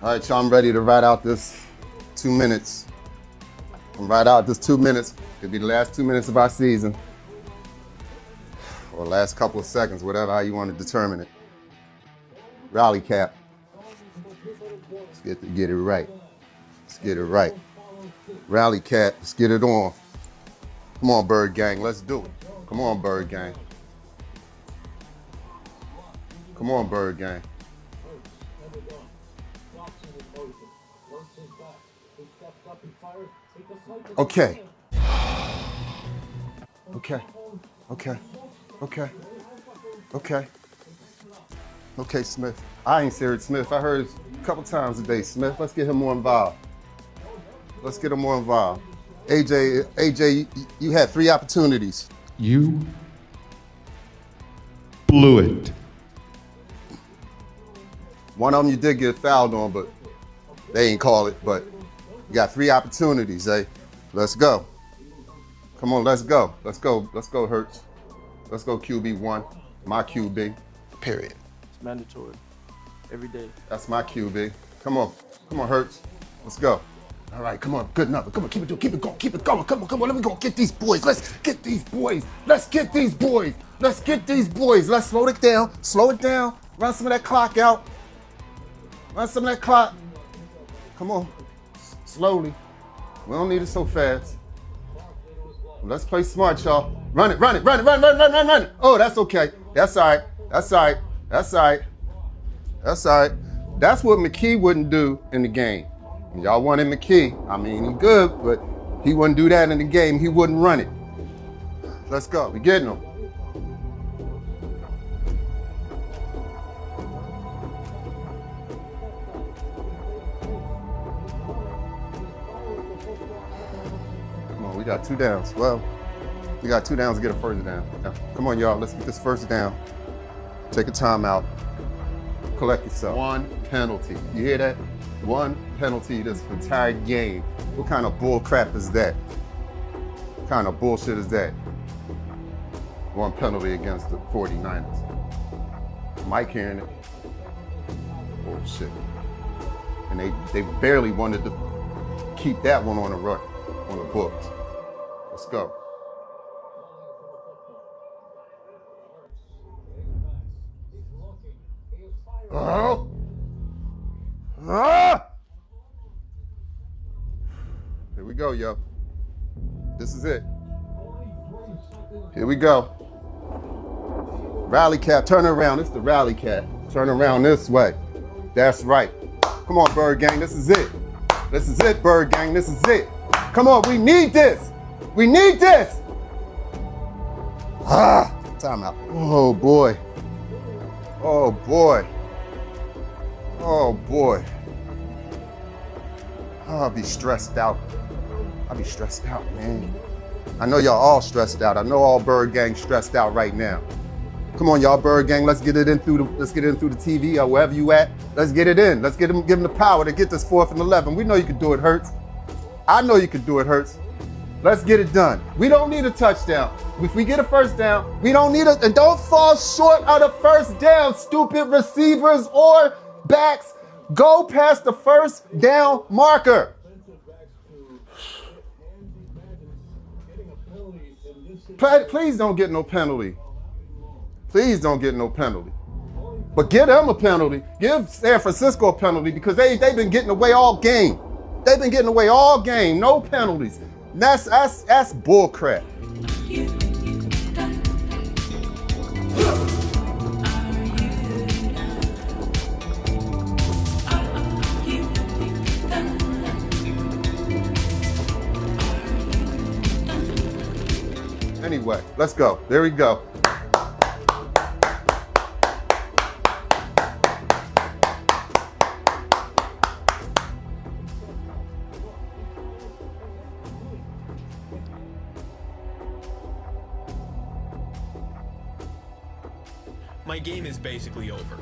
All right, y'all, I'm ready to ride out this 2 minutes. Ride out this 2 minutes. It'll be the last 2 minutes of our season. Or last couple of seconds, whatever how you want to determine it. Rally cap. Let's get it right. Let's get it right. Rally cap, let's get it on. Come on, Bird Gang, let's do it. Come on, Bird Gang. Come on, Bird Gang. Okay. Okay. Okay. Okay. Okay. Okay, Smith. I ain't heard Smith. I heard a couple times today. Smith, let's get him more involved. Let's get him more involved. AJ, you had 3 opportunities. You blew it. One of them you did get fouled on, but they ain't call it. But you got 3 opportunities, eh? Let's go. Come on, let's go. Let's go. Let's go, Hurts. Let's go, QB1. My QB. Period. It's mandatory. Every day. That's my QB. Come on. Come on, Hurts. Let's go. All right, come on. Good enough. Come on, keep it going. Keep it going. Come on. Let me go get these boys. Let's get these boys. Let's get these boys. Let's get these boys. Let's slow it down. Slow it down. Run some of that clock out. Run some of that clock. Come on. Slowly. We don't need it so fast. Let's play smart, y'all. Run it. Oh, that's okay. That's all right. That's what McKee wouldn't do in the game. Y'all wanted McKee. I mean, he's good, but he wouldn't do that in the game. He wouldn't run it. Let's go. We're getting him. We got 2 downs. Well, we got 2 downs to get a first down. Now, come on, y'all. Let's get this first down. Take a timeout. Collect yourself. 1 penalty. You hear that? 1 penalty this entire game. What kind of bull crap is that? What kind of bullshit is that? 1 penalty against the 49ers. Mike hearing it. Bullshit. And they barely wanted to keep that one on the books. Let's go. Oh! Ah! Here we go, yo. This is it. Here we go. Rally cap, turn around. This is the rally cap. Turn around this way. That's right. Come on, Bird Gang, this is it. This is it, Bird Gang, this is it. Come on, we need this. We need this. Timeout. Oh, boy. Oh, boy. Oh, boy. Oh, I'll be stressed out. I'll be stressed out, man. I know y'all all stressed out. I know all Bird Gang stressed out right now. Come on, y'all, Bird Gang. Let's get it in through the TV or wherever you at. Let's get it in. Let's give them the power to get this 4th and 11. We know you can do it, Hurts. I know you can do it, Hurts. Let's get it done. We don't need a touchdown. If we get a first down, we don't need and don't fall short of the first down, stupid receivers or backs. Go past the first down marker. Please don't get no penalty. Please don't get no penalty. But give them a penalty. Give San Francisco a penalty because they've been getting away all game. They've been getting away all game. No penalties. That's bull crap. Anyway, let's go. There we go. My game is basically over.